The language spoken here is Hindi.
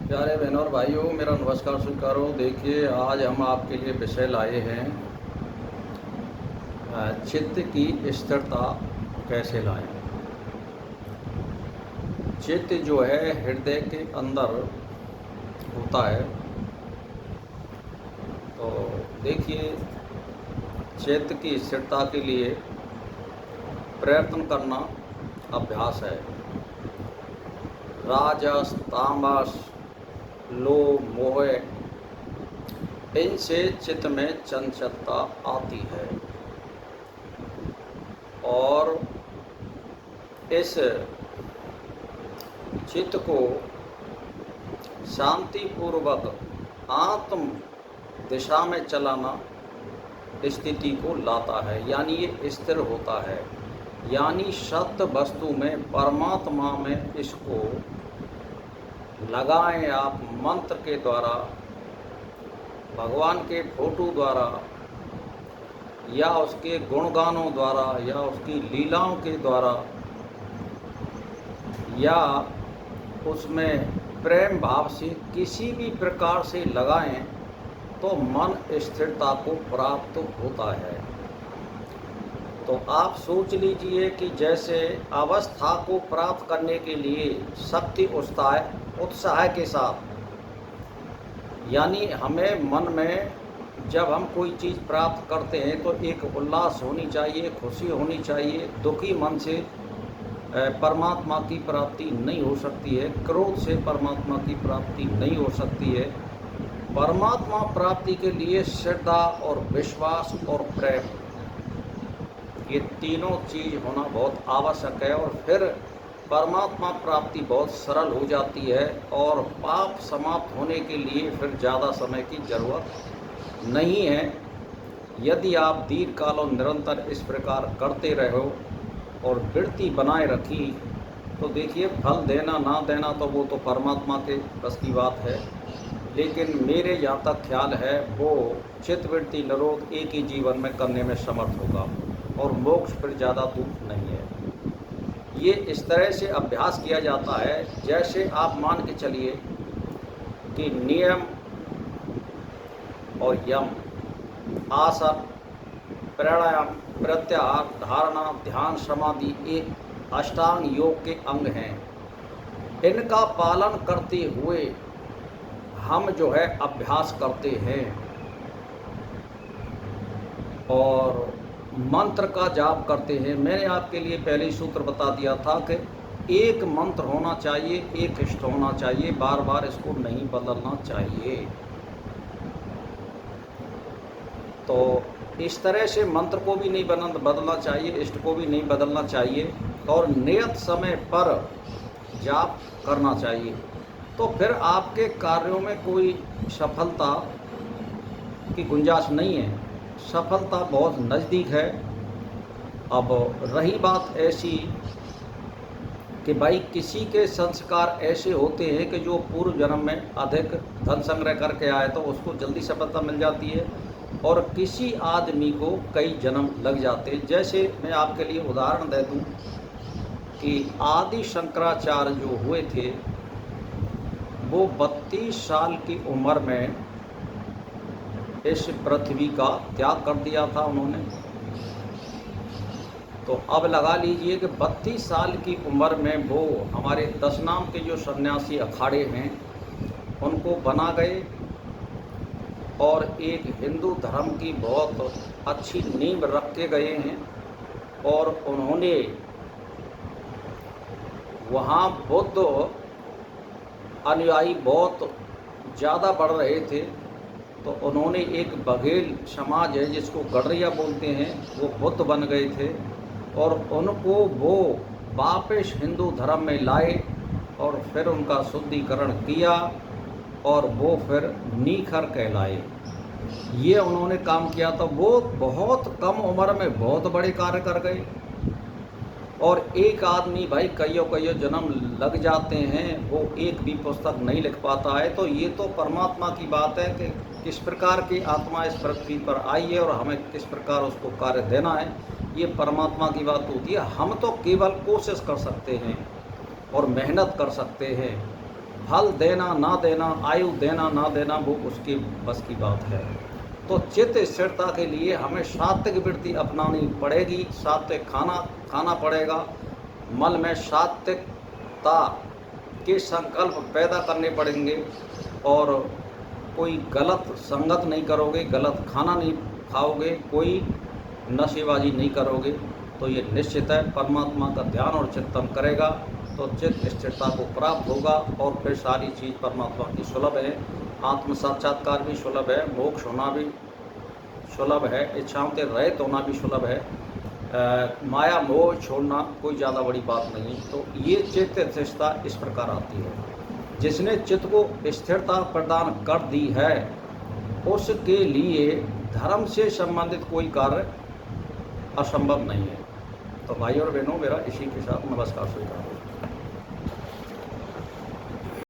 प्यारे बहनों और भाइयों, मेरा नमस्कार स्वीकार हो। देखिए, आज हम आपके लिए विषय लाए हैं चित्त की स्थिरता कैसे लाएं। चित्त जो है हृदय के अंदर होता है। तो देखिए, चित्त की स्थिरता के लिए प्रयत्न करना अभ्यास है। राजस, तामस, लोभ, मोह, इनसे चित्त में चंचलता आती है और इस चित्त को शांतिपूर्वक आत्म दिशा में चलाना स्थिति को लाता है, यानी ये स्थिर होता है। यानी सत्य वस्तु में, परमात्मा में इसको लगाएं आप मंत्र के द्वारा, भगवान के फोटो द्वारा, या उसके गुणगानों द्वारा, या उसकी लीलाओं के द्वारा, या उसमें प्रेम भाव से किसी भी प्रकार से लगाएं तो मन स्थिरता को प्राप्त होता है। तो आप सोच लीजिए कि जैसे अवस्था को प्राप्त करने के लिए शक्ति उत्साह के साथ, यानी हमें मन में जब हम कोई चीज़ प्राप्त करते हैं तो एक उल्लास होनी चाहिए, खुशी होनी चाहिए। दुखी मन से परमात्मा की प्राप्ति नहीं हो सकती है, क्रोध से परमात्मा की प्राप्ति नहीं हो सकती है। परमात्मा प्राप्ति के लिए श्रद्धा और विश्वास और प्रेम, ये तीनों चीज़ होना बहुत आवश्यक है। और फिर परमात्मा प्राप्ति बहुत सरल हो जाती है और पाप समाप्त होने के लिए फिर ज़्यादा समय की ज़रूरत नहीं है। यदि आप दीर्घकाल और निरंतर इस प्रकार करते रहो और वृत्ति बनाए रखी, तो देखिए, फल देना ना देना तो वो तो परमात्मा के बस की बात है। लेकिन मेरे जहाँ तक ख्याल है, वो चित्तवृत्ति निरोध एक ही जीवन में करने में समर्थ होगा और मोक्ष फिर ज़्यादा दूर नहीं है। ये इस तरह से अभ्यास किया जाता है जैसे आप मान के चलिए कि नियम और यम, आसन, प्राणायाम, प्रत्याहार, धारणा, ध्यान, समाधि एक अष्टांग योग के अंग हैं। इनका पालन करते हुए हम जो है अभ्यास करते हैं और मंत्र का जाप करते हैं। मैंने आपके लिए पहले ही सूत्र बता दिया था कि एक मंत्र होना चाहिए, एक इष्ट होना चाहिए, बार बार इसको नहीं बदलना चाहिए। तो इस तरह से मंत्र को भी नहीं बदलना चाहिए, इष्ट को भी नहीं बदलना चाहिए और नियत समय पर जाप करना चाहिए। तो फिर आपके कार्यों में कोई सफलता की गुंजाइश नहीं है, सफलता बहुत नज़दीक है। अब रही बात ऐसी कि भाई किसी के संस्कार ऐसे होते हैं कि जो पूर्व जन्म में अधिक धन संग्रह करके आए तो उसको जल्दी सफलता मिल जाती है, और किसी आदमी को कई जन्म लग जाते हैं। जैसे मैं आपके लिए उदाहरण दे दूं कि आदि शंकराचार्य जो हुए थे, वो 32 साल की उम्र में इस पृथ्वी का त्याग कर दिया था उन्होंने। तो अब लगा लीजिए कि 32 साल की उम्र में वो हमारे 10 नाम के जो सन्यासी अखाड़े हैं उनको बना गए और एक हिंदू धर्म की बहुत अच्छी नींव रख के गए हैं। और उन्होंने वहाँ बुद्ध अनुयायी बहुत ज़्यादा बढ़ रहे थे, तो उन्होंने एक बघेल समाज है जिसको गडरिया बोलते हैं, वो बुद्ध बन गए थे और उनको वो वापस हिंदू धर्म में लाए और फिर उनका शुद्धिकरण किया और वो फिर निखर कहलाए। ये उन्होंने काम किया। तो वो बहुत कम उम्र में बहुत बड़े कार्य कर गए। और एक आदमी भाई कईयों जन्म लग जाते हैं, वो एक भी पुस्तक नहीं लिख पाता है। तो ये तो परमात्मा की बात है कि किस प्रकार की आत्मा इस पृथ्वी पर आई है और हमें किस प्रकार उसको कार्य देना है, ये परमात्मा की बात होती है। हम तो केवल कोशिश कर सकते हैं और मेहनत कर सकते हैं फल देना ना देना, आयु देना ना देना, वो उसकी बस की बात है। तो चित्त स्थिरता के लिए हमें सात्विक वृत्ति अपनानी पड़ेगी, सात्विक खाना खाना पड़ेगा, मन में सात्विकता के संकल्प पैदा करने पड़ेंगे, और कोई गलत संगत नहीं करोगे, गलत खाना नहीं खाओगे, कोई नशेबाजी नहीं करोगे, तो ये निश्चित है परमात्मा का ध्यान और चिंतन करेगा तो चित्त स्थिरता को प्राप्त होगा, और फिर सारी चीज़ परमात्मा की सुलभ है। आत्म साक्षात्कार भी सुलभ है, मोक्ष होना भी सुलभ है, इच्छाओं के रहित होना भी सुलभ है, माया मोह छोड़ना कोई ज़्यादा बड़ी बात नहीं। तो ये चित्त स्थिरता इस प्रकार आती है। जिसने चित्त को स्थिरता प्रदान कर दी है उसके लिए धर्म से संबंधित कोई कार्य असंभव नहीं है। तो भाई और बहनों, मेरा इसी के साथ नमस्कार स्वीकार।